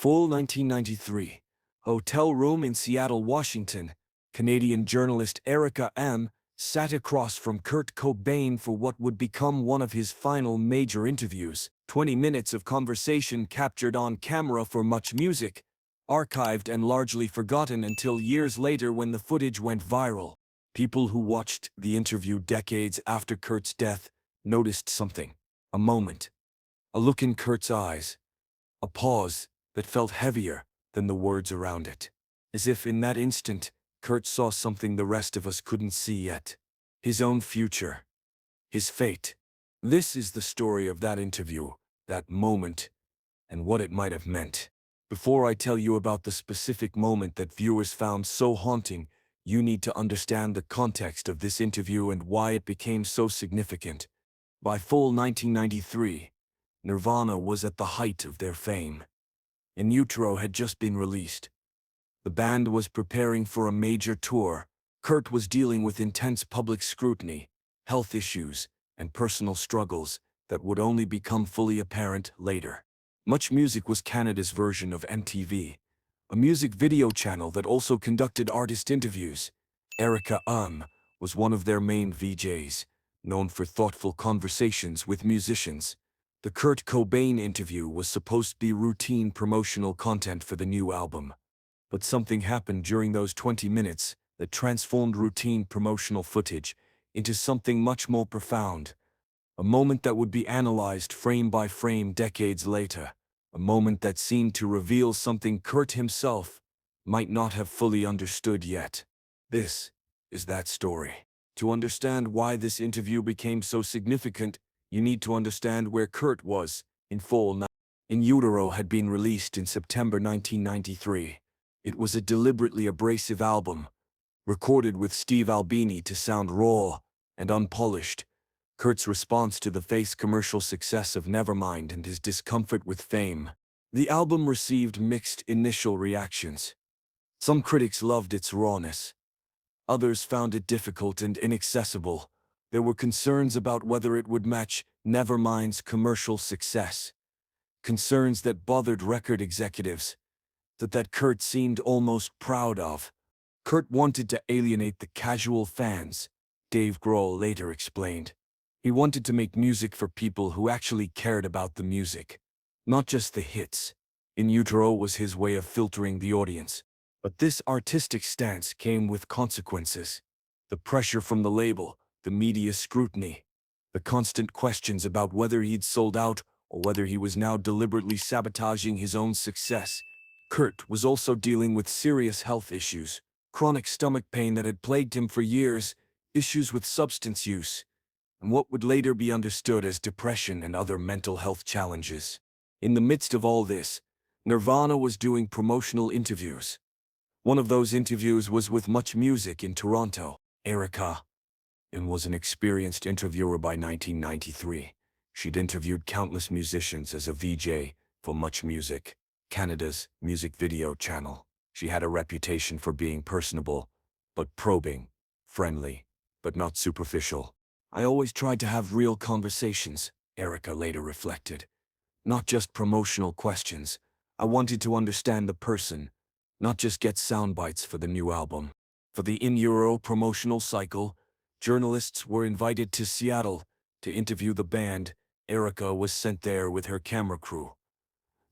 Fall 1993. Hotel room in Seattle, Washington. Canadian journalist Erica Ehm sat across from Kurt Cobain for what would become one of his final major interviews. 20 minutes of conversation captured on camera for MuchMusic, archived and largely forgotten until years later when the footage went viral. People who watched the interview decades after Kurt's death noticed something. A moment. A look in Kurt's eyes. A pause that felt heavier than the words around it. As if in that instant, Kurt saw something the rest of us couldn't see yet. His own future. His fate. This is the story of that interview, that moment, and what it might have meant. Before I tell you about the specific moment that viewers found so haunting, you need to understand the context of this interview and why it became so significant. By fall 1993, Nirvana was at the height of their fame. In Utero had just been released. The band was preparing for a major tour. Kurt was dealing with intense public scrutiny, health issues, and personal struggles that would only become fully apparent later. MuchMusic was Canada's version of MTV, a music video channel that also conducted artist interviews. Erica Ehm was one of their main VJs, known for thoughtful conversations with musicians. The Kurt Cobain interview was supposed to be routine promotional content for the new album. But something happened during those 20 minutes that transformed routine promotional footage into something much more profound. A moment that would be analyzed frame by frame decades later. A moment that seemed to reveal something Kurt himself might not have fully understood yet. This is that story. To understand why this interview became so significant, you need to understand where Kurt was in fall. In Utero had been released in September 1993. It was a deliberately abrasive album, recorded with Steve Albini to sound raw and unpolished. Kurt's response to the face commercial success of Nevermind and his discomfort with fame. The album received mixed initial reactions. Some critics loved its rawness. Others found it difficult and inaccessible. There were concerns about whether it would match Nevermind's commercial success. Concerns that bothered record executives, that Kurt seemed almost proud of. Kurt wanted to alienate the casual fans, Dave Grohl later explained. He wanted to make music for people who actually cared about the music, not just the hits. In Utero was his way of filtering the audience. But this artistic stance came with consequences. The pressure from the label, the media scrutiny, the constant questions about whether he'd sold out or whether he was now deliberately sabotaging his own success. Kurt was also dealing with serious health issues, chronic stomach pain that had plagued him for years, issues with substance use, and what would later be understood as depression and other mental health challenges. In the midst of all this, Nirvana was doing promotional interviews. One of those interviews was with MuchMusic in Toronto. Erica Ehm was an experienced interviewer by 1993. She'd interviewed countless musicians as a VJ for MuchMusic, Canada's music video channel. She had a reputation for being personable, but probing, friendly, but not superficial. I always tried to have real conversations, Erica later reflected. Not just promotional questions. I wanted to understand the person, not just get sound bites for the new album. For the in-Euro promotional cycle, journalists were invited to Seattle to interview the band. Erica was sent there with her camera crew.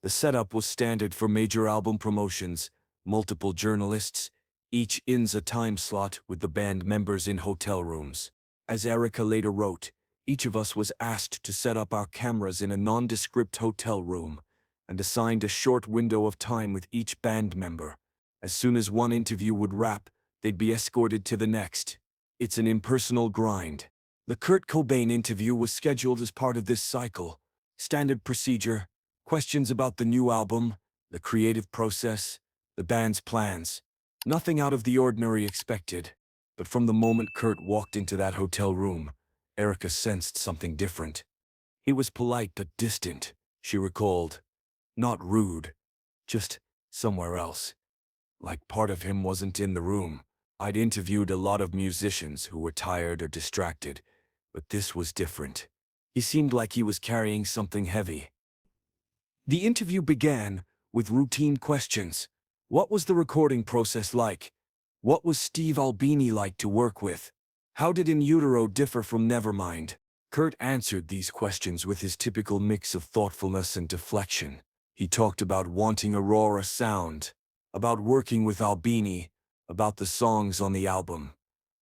The setup was standard for major album promotions, multiple journalists, each in a time slot with the band members in hotel rooms. As Erica later wrote, each of us was asked to set up our cameras in a nondescript hotel room and assigned a short window of time with each band member. As soon as one interview would wrap, they'd be escorted to the next. It's an impersonal grind. The Kurt Cobain interview was scheduled as part of this cycle. Standard procedure, questions about the new album, the creative process, the band's plans. Nothing out of the ordinary expected. But from the moment Kurt walked into that hotel room, Erica sensed something different. He was polite but distant, she recalled. Not rude, just somewhere else. Like part of him wasn't in the room. I'd interviewed a lot of musicians who were tired or distracted, but this was different. He seemed like he was carrying something heavy. The interview began with routine questions. What was the recording process like? What was Steve Albini like to work with? How did In Utero differ from Nevermind? Kurt answered these questions with his typical mix of thoughtfulness and deflection. He talked about wanting a rawer sound, about working with Albini, about the songs on the album.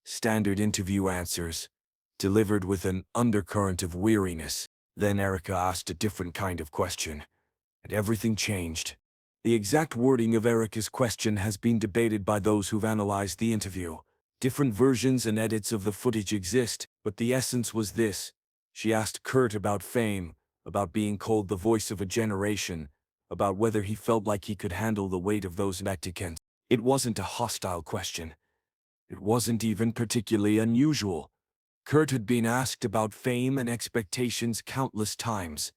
Standard interview answers, delivered with an undercurrent of weariness. Then Erica asked a different kind of question, and everything changed. The exact wording of Erica's question has been debated by those who've analyzed the interview. Different versions and edits of the footage exist, but the essence was this. She asked Kurt about fame, about being called the voice of a generation, about whether he felt like he could handle the weight of those applicants. It wasn't a hostile question. It wasn't even particularly unusual. Kurt had been asked about fame and expectations countless times.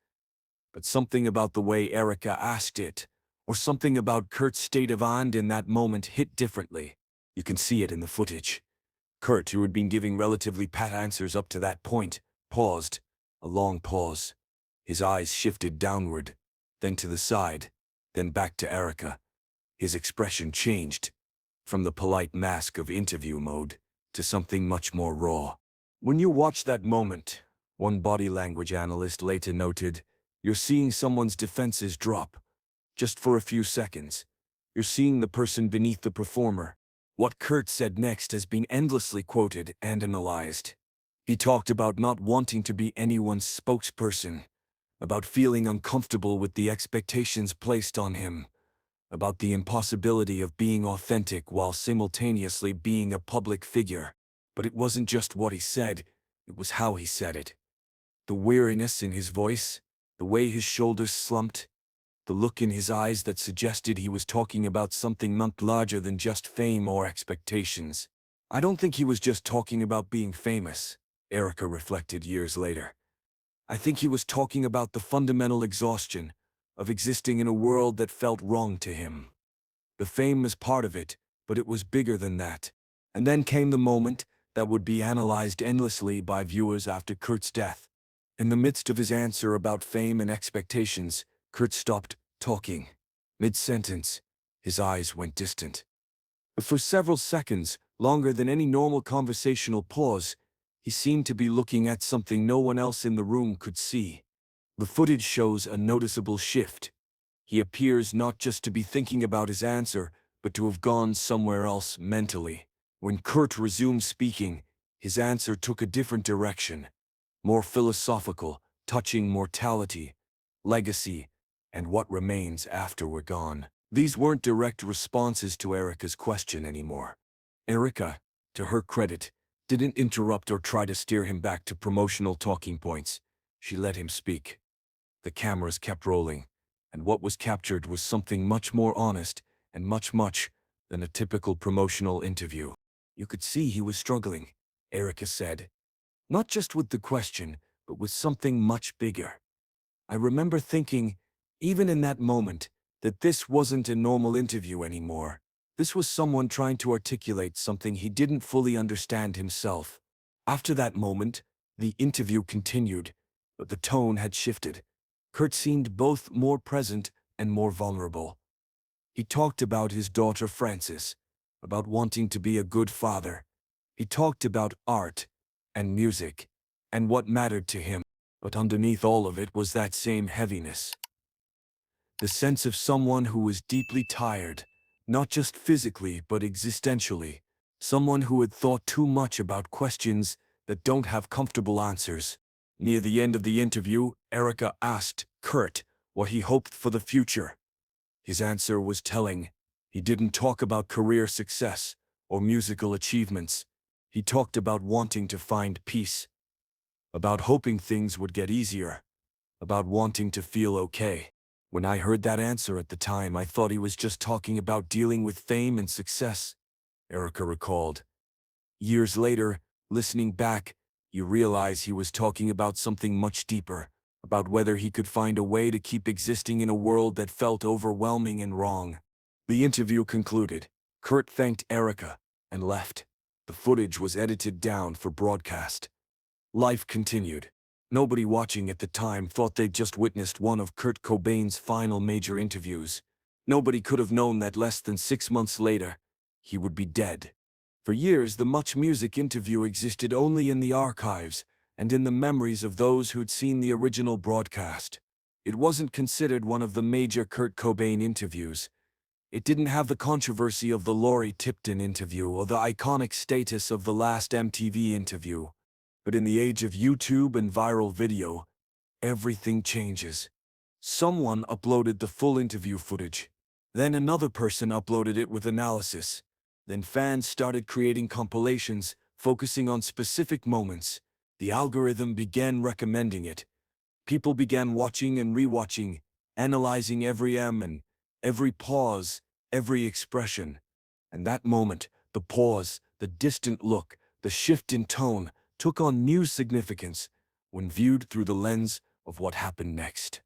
But something about the way Erica asked it, or something about Kurt's state of mind in that moment hit differently. You can see it in the footage. Kurt, who had been giving relatively pat answers up to that point, paused. A long pause. His eyes shifted downward, then to the side, then back to Erica. His expression changed, from the polite mask of interview mode, to something much more raw. When you watch that moment, one body language analyst later noted, you're seeing someone's defenses drop. Just for a few seconds. You're seeing the person beneath the performer. What Kurt said next has been endlessly quoted and analyzed. He talked about not wanting to be anyone's spokesperson, about feeling uncomfortable with the expectations placed on him, about the impossibility of being authentic while simultaneously being a public figure. But it wasn't just what he said, it was how he said it. The weariness in his voice, the way his shoulders slumped, the look in his eyes that suggested he was talking about something much larger than just fame or expectations. I don't think he was just talking about being famous, Erica reflected years later. I think he was talking about the fundamental exhaustion of existing in a world that felt wrong to him. The fame was part of it, but it was bigger than that. And then came the moment that would be analyzed endlessly by viewers after Kurt's death. In the midst of his answer about fame and expectations, Kurt stopped talking. Mid-sentence, his eyes went distant. For several seconds, longer than any normal conversational pause, he seemed to be looking at something no one else in the room could see. The footage shows a noticeable shift. He appears not just to be thinking about his answer, but to have gone somewhere else mentally. When Kurt resumed speaking, his answer took a different direction. More philosophical, touching mortality, legacy, and what remains after we're gone. These weren't direct responses to Erica's question anymore. Erica, to her credit, didn't interrupt or try to steer him back to promotional talking points. She let him speak. The cameras kept rolling, and what was captured was something much more honest and much than a typical promotional interview. You could see he was struggling, Erica said. Not just with the question, but with something much bigger. I remember thinking, even in that moment, that this wasn't a normal interview anymore. This was someone trying to articulate something he didn't fully understand himself. After that moment, the interview continued, but the tone had shifted. Kurt seemed both more present and more vulnerable. He talked about his daughter Frances, about wanting to be a good father. He talked about art and music and what mattered to him. But underneath all of it was that same heaviness. The sense of someone who was deeply tired, not just physically but existentially. Someone who had thought too much about questions that don't have comfortable answers. Near the end of the interview, Erica asked Kurt what he hoped for the future. His answer was telling. He didn't talk about career success or musical achievements. He talked about wanting to find peace, about hoping things would get easier, about wanting to feel okay. When I heard that answer at the time, I thought he was just talking about dealing with fame and success, Erica recalled. Years later, listening back, you realize he was talking about something much deeper, about whether he could find a way to keep existing in a world that felt overwhelming and wrong. The interview concluded. Kurt thanked Erica and left. The footage was edited down for broadcast. Life continued. Nobody watching at the time thought they'd just witnessed one of Kurt Cobain's final major interviews. Nobody could have known that less than 6 months later, he would be dead. For years, the MuchMusic interview existed only in the archives and in the memories of those who'd seen the original broadcast. It wasn't considered one of the major Kurt Cobain interviews. It didn't have the controversy of the Laurie Tipton interview or the iconic status of the last MTV interview. But in the age of YouTube and viral video, everything changes. Someone uploaded the full interview footage. Then another person uploaded it with analysis. Then fans started creating compilations, focusing on specific moments. The algorithm began recommending it. People began watching and rewatching, analyzing every and every pause, every expression. And that moment, the pause, the distant look, the shift in tone, took on new significance when viewed through the lens of what happened next.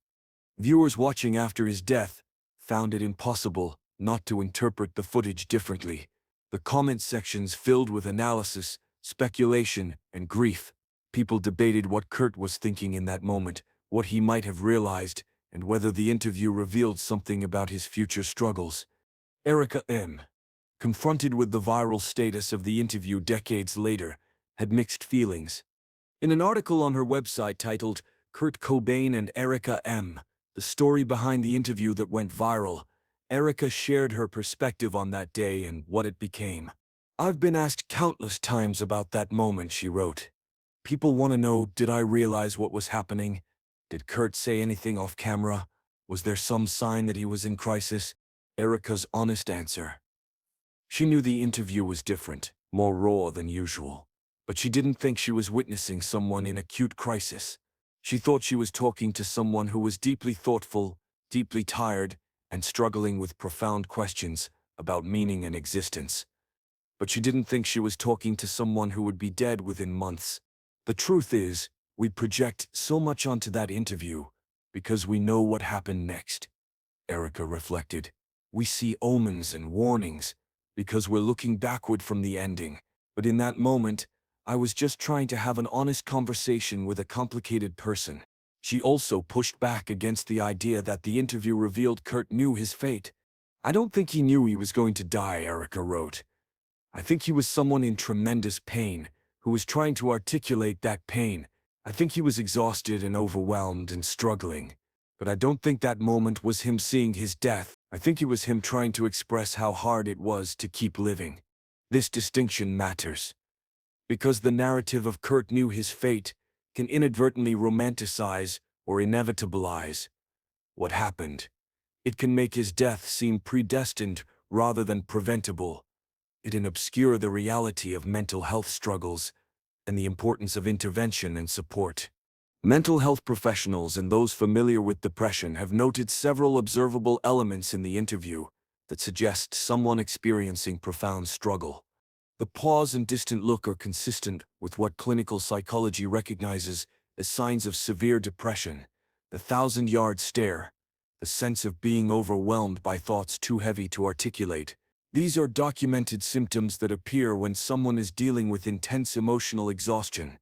Viewers watching after his death found it impossible not to interpret the footage differently. The comment sections filled with analysis, speculation, and grief. People debated what Kurt was thinking in that moment, what he might have realized, and whether the interview revealed something about his future struggles. Erica confronted with the viral status of the interview decades later, had mixed feelings. In an article on her website titled Kurt Cobain and Erica The Story Behind the Interview That Went Viral, Erica shared her perspective on that day and what it became. "I've been asked countless times about that moment," she wrote. "People want to know, did I realize what was happening? Did Kurt say anything off camera? Was there some sign that he was in crisis?" Erica's honest answer: she knew the interview was different, more raw than usual. But she didn't think she was witnessing someone in acute crisis. She thought she was talking to someone who was deeply thoughtful, deeply tired, and struggling with profound questions about meaning and existence. But she didn't think she was talking to someone who would be dead within months. The truth is, we project so much onto that interview because we know what happened next. Erica reflected. We see omens and warnings because we're looking backward from the ending. But in that moment, I was just trying to have an honest conversation with a complicated person. She also pushed back against the idea that the interview revealed Kurt knew his fate. "I don't think he knew he was going to die," Erica wrote. "I think he was someone in tremendous pain, who was trying to articulate that pain. I think he was exhausted and overwhelmed and struggling. But I don't think that moment was him seeing his death. I think it was him trying to express how hard it was to keep living." This distinction matters, because the narrative of Kurt knew his fate can inadvertently romanticize or inevitabilize what happened. It can make his death seem predestined rather than preventable. It can obscure the reality of mental health struggles and the importance of intervention and support. Mental health professionals and those familiar with depression have noted several observable elements in the interview that suggest someone experiencing profound struggle. The pause and distant look are consistent with what clinical psychology recognizes as signs of severe depression. The 1,000-yard stare, the sense of being overwhelmed by thoughts too heavy to articulate. These are documented symptoms that appear when someone is dealing with intense emotional exhaustion.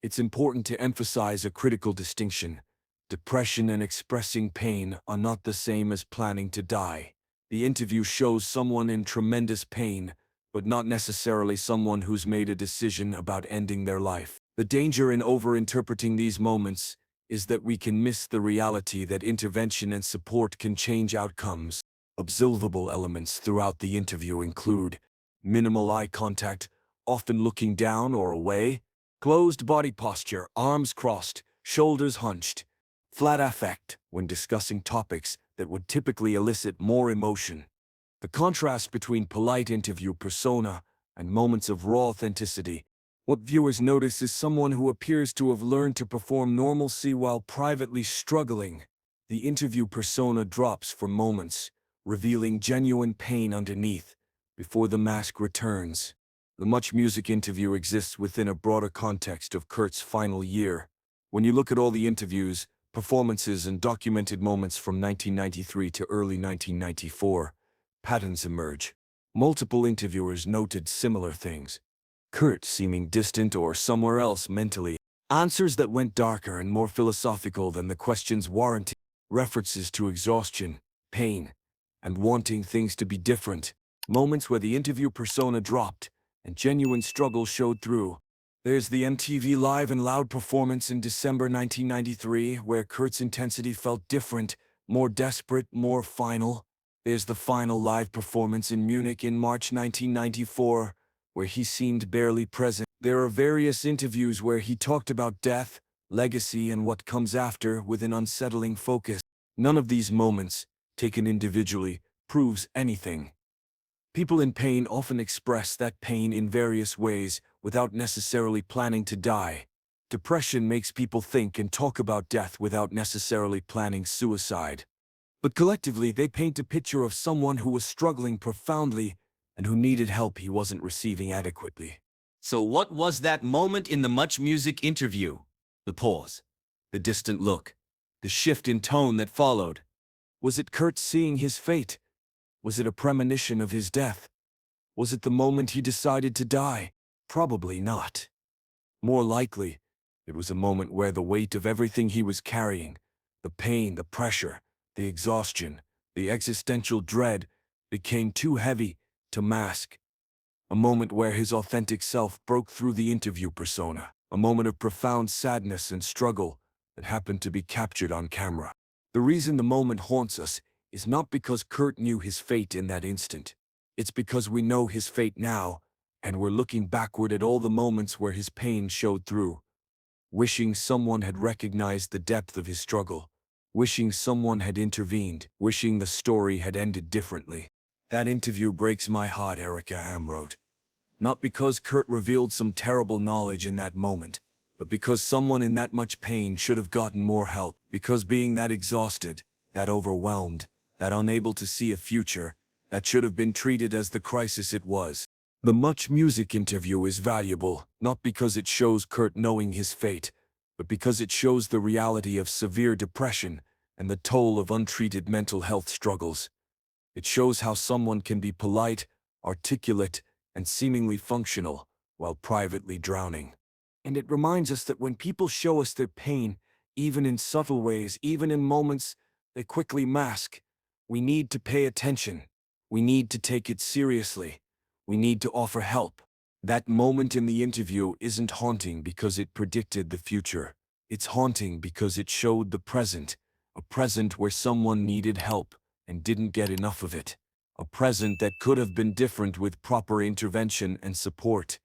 It's important to emphasize a critical distinction. Depression and expressing pain are not the same as planning to die. The interview shows someone in tremendous pain, but not necessarily someone who's made a decision about ending their life. The danger in overinterpreting these moments is that we can miss the reality that intervention and support can change outcomes. Observable elements throughout the interview include minimal eye contact, often looking down or away, closed body posture, arms crossed, shoulders hunched, flat affect when discussing topics that would typically elicit more emotion. The contrast between polite interview persona and moments of raw authenticity. What viewers notice is someone who appears to have learned to perform normalcy while privately struggling. The interview persona drops for moments, revealing genuine pain underneath, before the mask returns. The MuchMusic interview exists within a broader context of Kurt's final year. When you look at all the interviews, performances, and documented moments from 1993 to early 1994, patterns emerge. Multiple interviewers noted similar things. Kurt seeming distant or somewhere else mentally. Answers that went darker and more philosophical than the questions warranted. References to exhaustion, pain, and wanting things to be different. Moments where the interview persona dropped and genuine struggle showed through. There's the MTV Live and Loud performance in December 1993, where Kurt's intensity felt different, more desperate, more final. There's the final live performance in Munich in March 1994, where he seemed barely present. There are various interviews where he talked about death, legacy, and what comes after with an unsettling focus. None of these moments, taken individually, proves anything. People in pain often express that pain in various ways without necessarily planning to die. Depression makes people think and talk about death without necessarily planning suicide. But collectively, they paint a picture of someone who was struggling profoundly and who needed help he wasn't receiving adequately. So what was that moment in the MuchMusic interview? The pause, the distant look, the shift in tone that followed. Was it Kurt seeing his fate? Was it a premonition of his death? Was it the moment he decided to die? Probably not. More likely, it was a moment where the weight of everything he was carrying, the pain, the pressure, the exhaustion, the existential dread, became too heavy to mask. A moment where his authentic self broke through the interview persona. A moment of profound sadness and struggle that happened to be captured on camera. The reason the moment haunts us is not because Kurt knew his fate in that instant. It's because we know his fate now, and we're looking backward at all the moments where his pain showed through. Wishing someone had recognized the depth of his struggle. Wishing someone had intervened. Wishing the story had ended differently. That interview breaks my heart, Erica Ehm wrote. Not because Kurt revealed some terrible knowledge in that moment, but because someone in that much pain should have gotten more help. Because being that exhausted, that overwhelmed, that unable to see a future, that should have been treated as the crisis it was. The MuchMusic interview is valuable, not because it shows Kurt knowing his fate, but because it shows the reality of severe depression and the toll of untreated mental health struggles. It shows how someone can be polite, articulate, and seemingly functional, while privately drowning. And it reminds us that when people show us their pain, even in subtle ways, even in moments they quickly mask, we need to pay attention. We need to take it seriously. We need to offer help. That moment in the interview isn't haunting because it predicted the future. It's haunting because it showed the present, a present where someone needed help and didn't get enough of it. A present that could have been different with proper intervention and support.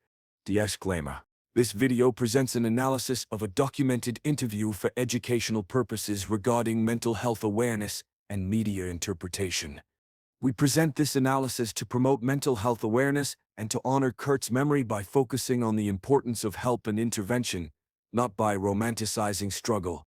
Disclaimer. This video presents an analysis of a documented interview for educational purposes regarding mental health awareness and media interpretation. We present this analysis to promote mental health awareness and to honor Kurt's memory by focusing on the importance of help and intervention, not by romanticizing struggle.